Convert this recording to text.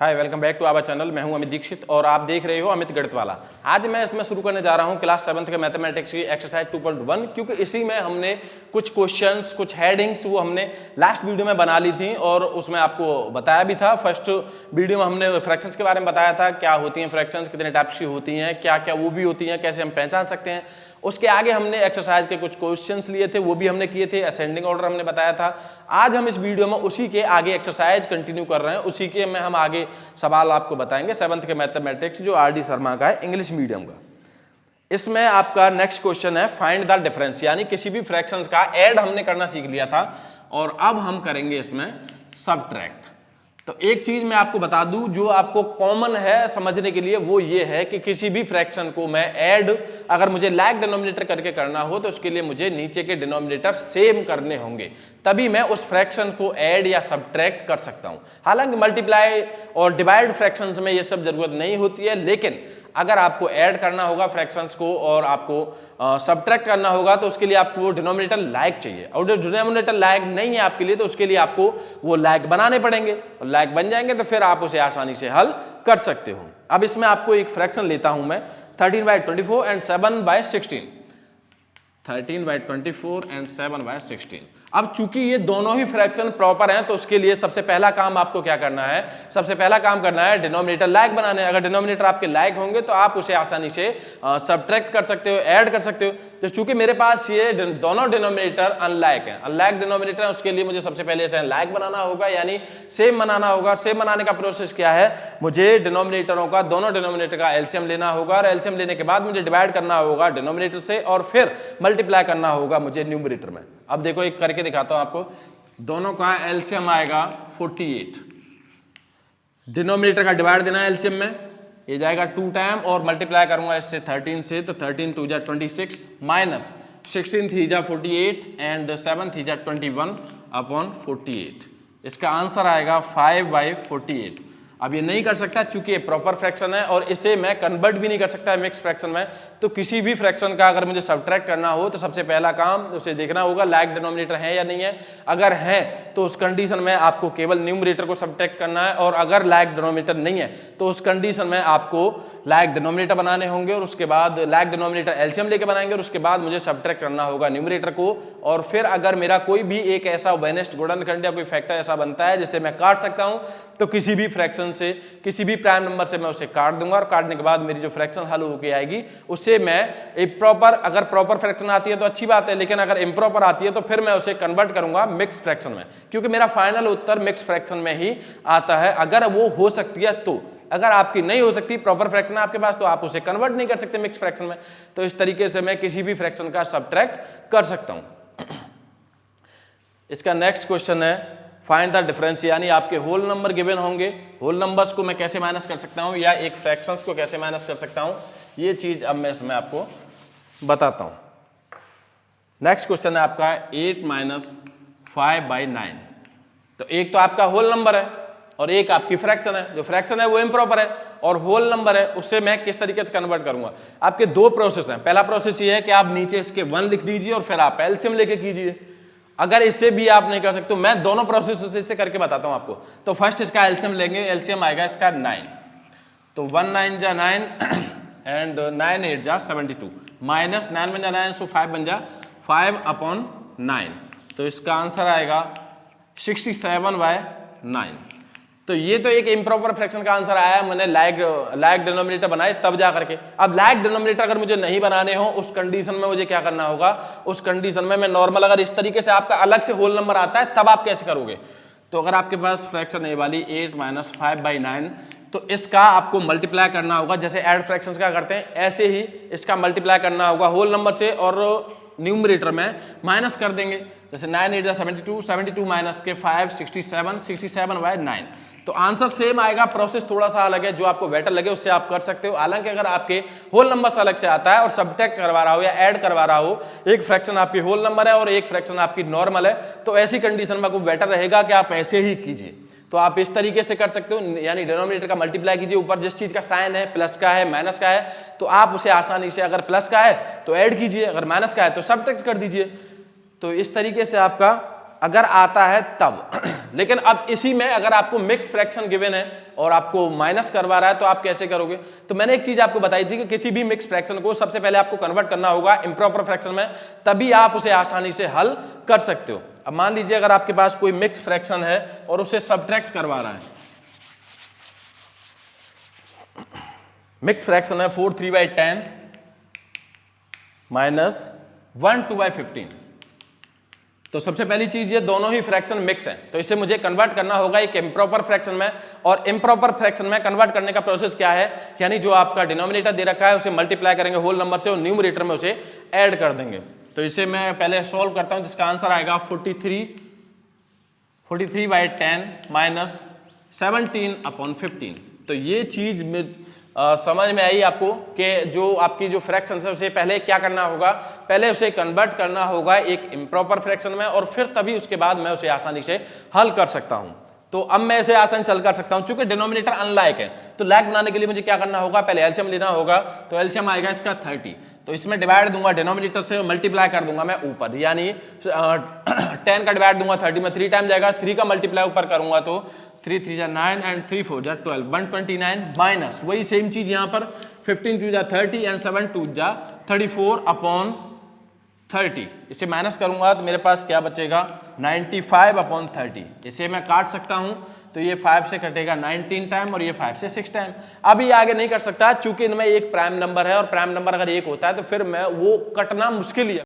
Hi, welcome back to our channel. मैं हूं अमित दीक्षित और आप देख रहे हो अमित गणित वाला। आज मैं इसमें शुरू करने जा रहा हूं क्लास 7th के मैथमेटिक्स की एक्सरसाइज 2.1, क्योंकि इसी में हमने कुछ क्वेश्चंस, कुछ हेडिंग्स वो हमने लास्ट वीडियो में बना ली थी और उसमें आपको बताया भी था। फर्स्ट वीडियो में हमने फ्रैक्शंस के बारे में बताया था, क्या होती हैं फ्रैक्शंस, कितने टाइप्स की होती हैं, क्या क्या वो भी होती हैं, कैसे हम पहचान सकते हैं। उसके आगे हमने एक्सरसाइज के कुछ क्वेश्चंस लिए थे, वो भी हमने किए थे, असेंडिंग ऑर्डर हमने बताया था। आज हम इस वीडियो में उसी के आगे एक्सरसाइज कंटिन्यू कर रहे हैं, उसी के में हम आगे सवाल आपको बताएंगे 7th के मैथमेटिक्स जो आर डी शर्मा का है, इंग्लिश मीडियम का। इसमें आपका नेक्स्ट क्वेश्चन है फाइंड द डिफरेंस, यानी किसी भी फ्रैक्शंस का ऐड हमने करना सीख लिया था और अब हम करेंगे इसमें सबट्रैक्ट। तो एक चीज मैं आपको बता दूं जो आपको कॉमन है समझने के लिए, वो ये है कि किसी भी फ्रैक्शन को मैं ऐड अगर मुझे लाइक डिनोमिनेटर करके करना हो तो उसके लिए मुझे नीचे के डिनोमिनेटर सेम करने होंगे, तभी मैं उस फ्रैक्शन को ऐड या सबट्रैक्ट कर सकता हूं। हालांकि मल्टीप्लाई और डिवाइड फ्रैक्शंस में ये सब जरूरत नहीं होती है, लेकिन अगर आपको ऐड करना होगा फ्रैक्शंस को और आपको सबट्रैक्ट करना होगा तो उसके लिए आपको डिनोमिनेटर लाइक चाहिए, और जो डिनोमिनेटर लाइक नहीं है आपके लिए तो उसके लिए आपको वो लाइक बनाने पड़ेंगे, और लाइक बन जाएंगे तो फिर आप उसे आसानी से हल कर सकते हो। अब इसमें आपको एक फ्रैक्शन लेता हूं मैं 13/24 एंड 7/16। 13/24 एंड 7/16। अब चूंकि ये दोनों ही फ्रैक्शन प्रॉपर हैं तो उसके लिए सबसे पहला काम आपको क्या करना है, सबसे पहला काम करना है डिनोमिनेटर लाइक बनाने। अगर डिनोमिनेटर आपके लाइक होंगे तो आप उसे आसानी से सबट्रैक्ट कर सकते हो, ऐड कर सकते हो। तो चूंकि मेरे पास ये दोनों डिनोमिनेटर अनलाइक है, अनलाइक डिनोमिनेटर है, उसके लिए मुझे सबसे पहले इसे लाइक बनाना होगा, यानी सेम बनाना होगा। सेम बनाने का प्रोसेस क्या है, मुझे डिनोमिनेटरों का, दोनों डिनोमिनेटर का एलसीएम लेना होगा और एलसीएम लेने के बाद मुझे डिवाइड करना होगा डिनोमिनेटर से और फिर मल्टीप्लाई करना होगा मुझे न्यूमरेटर में। अब देखो एक करके दिखाता हूं आपको। दोनों का एलसीएम आएगा 48, डिनोमिनेटर का डिवाइड देना है एलसीएम में, ये जाएगा 2 टाइम और मल्टीप्लाई करूंगा इससे 13 से, तो 13 2 जा 26 माइनस 16 3 जा 48 एंड 7 3 जा 21 अपॉन 48। इसका आंसर आएगा 5/48। अब ये नहीं कर सकता चूंकि ये प्रॉपर फ्रैक्शन है और इसे मैं कन्वर्ट भी नहीं कर सकता मिक्स फ्रैक्शन में। तो किसी भी फ्रैक्शन का अगर मुझे सबट्रैक्ट करना हो तो सबसे पहला काम उसे देखना होगा लाइक डिनोमिनेटर है या नहीं है। अगर है तो उस कंडीशन में आपको केवल न्यूमरेटर को सबट्रैक्ट करना है, और अगर लाइक डिनोमिनेटर नहीं है तो उस कंडीशन में आपको लाइक डिनोमिनेटर बनाने होंगे और उसके बाद लाइक डिनोमिनेटर एलसीएम लेके बनाएंगे और उसके बाद मुझे सबट्रैक्ट करना होगा न्यूमरेटर को। और फिर अगर मेरा कोई भी एक ऐसा वेनेस्ट गुणनखंड या कोई फैक्टर ऐसा बनता है जिसे मैं काट सकता हूं तो किसी भी फ्रैक्शन से, किसी भी प्राइम नंबर से मैं उसे काट दूंगा, और काटने के बाद मेरी जो फ्रैक्शन हल होके आएगी उससे मैं एक प्रॉपर, अगर प्रॉपर फ्रैक्शन आती है तो अच्छी बात है, लेकिन अगर इम्प्रॉपर आती है तो फिर मैं उसे कन्वर्ट करूंगा मिक्स फ्रैक्शन में, क्योंकि मेरा फाइनल उत्तर मिक्स फ्रैक्शन में ही आता है अगर वो हो सकती है तो। अगर आपकी नहीं हो सकती, प्रॉपर फ्रैक्शन है आपके पास, तो आप उसे कन्वर्ट नहीं कर सकते मिक्स फ्रैक्शन में। तो इस तरीके से मैं किसी भी फ्रैक्शन का सबट्रैक्ट कर सकता हूं। इसका नेक्स्ट क्वेश्चन है फाइंड द डिफरेंस, यानी आपके होल नंबर गिवन होंगे, होल नंबर्स को मैं कैसे माइनस कर सकता हूं या एक फ्रैक्शंस को कैसे माइनस कर सकता हूं, ये चीज अब मैं इसमें आपको बताता हूं। नेक्स्ट क्वेश्चन है आपका 8 - 5/9। तो एक तो आपका होल नंबर है और एक आपकी फ्रैक्शन है। जो फ्रैक्शन है वो इम्प्रॉपर है और होल नंबर है, उससे मैं किस तरीके से कन्वर्ट करूंगा। आपके दो प्रोसेस हैं। पहला प्रोसेस ये है कि आप नीचे इसके 1 लिख दीजिए और फिर आप एलसीएम लेके कीजिए। अगर इससे भी आप नहीं कर सकते तो मैं दोनों प्रोसेस से करके बताता हूं आपको। तो फर्स्ट इसका एलसीएम लेंगे, एलसीएम आएगा इसका 9, तो 1 9 जा 9 एंड 9 8 जा 72 माइनस 9 बन जा 9 सो 5 बन जा 5/9। तो इसका आंसर आएगा 67/9। तो ये तो एक इम्प्रॉपर फ्रैक्शन का आंसर आया, मैंने लाइक डिनोमिनेटर बनाए तब जा करके। अब लाइक डिनोमिनेटर अगर मुझे नहीं बनाने हो उस कंडीशन में मुझे क्या करना होगा, उस कंडीशन में मैं नॉर्मल, अगर इस तरीके से आपका अलग से होल नंबर आता है तब आप कैसे करोगे। तो अगर आपके पास फ्रैक्शन है वाली 8 - 5/9, तो इसका आपको मल्टीप्लाई करना होगा, जैसे ऐड फ्रैक्शंस का करते हैं ऐसे ही इसका मल्टीप्लाई करना होगा होल नंबर से और न्यूमरेटर में माइनस कर देंगे। जैसे 9 8 जा 72, 72 माइनस के 5 67, 67/9। तो आंसर सेम आएगा, प्रोसेस थोड़ा सा अलग है, जो आपको बेटर लगे उससे आप कर सकते हो। हालांकि अगर आपके होल नंबर से अलग से आता है और सबट्रैक्ट करवा रहा हो या ऐड करवा रहा हो, एक फ्रैक्शन आपकी होल नंबर है और एक फ्रैक्शन आपकी नॉर्मल है, तो ऐसी कंडीशन में आपको बेटर रहेगा कि आप ऐसे ही कीजिए। तो आप इस तरीके से कर सकते हो, यानी डिनोमिनेटर का मल्टीप्लाई कीजिए, ऊपर जिस चीज का साइन है, प्लस का है, माइनस का है, तो आप उसे आसानी से, अगर प्लस का है तो ऐड कीजिए, अगर माइनस का है तो सबट्रैक्ट कर दीजिए। तो इस तरीके से आपका अगर आता है तब लेकिन अब इसी में अगर आपको मिक्स फ्रैक्शन गिवन है और आपको माइनस करवा रहा है तो आप कैसे करोगे? तो मैंने एक चीज आपको बताई थी कि किसी भी मिक्स फ्रैक्शन को सबसे पहले आपको कन्वर्ट करना होगा इम्प्रॉपर फ्रैक्शन में, तभी आप उसे आसानी से हल कर सकते हो। अब मान लीजिए अगर आपके पास कोई मिक्स फ्रैक्शन है और उसे सब्ट्रैक्ट करवा रहा है, मिक्स फ्रैक्शन है 4 3/10 माइनस 1 2/15। तो सबसे पहली चीज ये दोनों ही फ्रैक्शन मिक्स हैं, तो इसे मुझे कन्वर्ट करना होगा एक इम्प्रॉपर फ्रैक्शन में। और इम्प्रॉपर फ्रैक्शन में कन्वर्ट करने का प्रोसेस क्या है, यानी जो आपका डिनोमिनेटर दे रखा है उसे मल्टीप्लाई करेंगे होल नंबर से और न्यूमरेटर में उसे ऐड कर देंगे। तो इसे मैं पहले सॉल्व करता हूं, जिसका आंसर आएगा 43/10 माइनस 17/15। तो ये चीज समझ में आई आपको कि जो आपकी जो फ्रैक्शन है उसे पहले क्या करना होगा, पहले उसे कन्वर्ट करना होगा एक इम्प्रॉपर फ्रैक्शन में और फिर तभी उसके बाद मैं उसे आसानी से हल कर सकता हूं। तो अब मैं इसे आसानी से हल कर सकता हूं, चूंकि डिनोमिनेटर अनलाइक है। तो लाइक बनाने के लिए मुझे क्या करना होगा, पहले एलसीएम लेना होगा। तो एलसीएम आएगा इसका 30, तो इसमें डिवाइड दूंगा डिनोमिनेटर से और मल्टीप्लाई कर दूंगा मैं ऊपर, यानी 10 का डिवाइड दूंगा 30 में 3 टाइम जाएगा, 3 का मल्टीप्लाई ऊपर करूंगा तो 3 3 जा 9 एंड 3 4 जा 12 129 माइनस वही सेम चीज यहां पर 15 2 जा 30 एंड 7 2 जा 34/30। इसे माइनस करूंगा तो मेरे पास क्या बचेगा 95/30। इसे मैं काट सकता हूं तो ये 5 से कटेगा 19 टाइम और ये 5 से 6 टाइम। अभी आगे नहीं कर सकता चूंकि इनमें एक प्राइम नंबर है और प्राइम नंबर अगर एक होता है तो फिर मैं वो कटना मुश्किल ही है।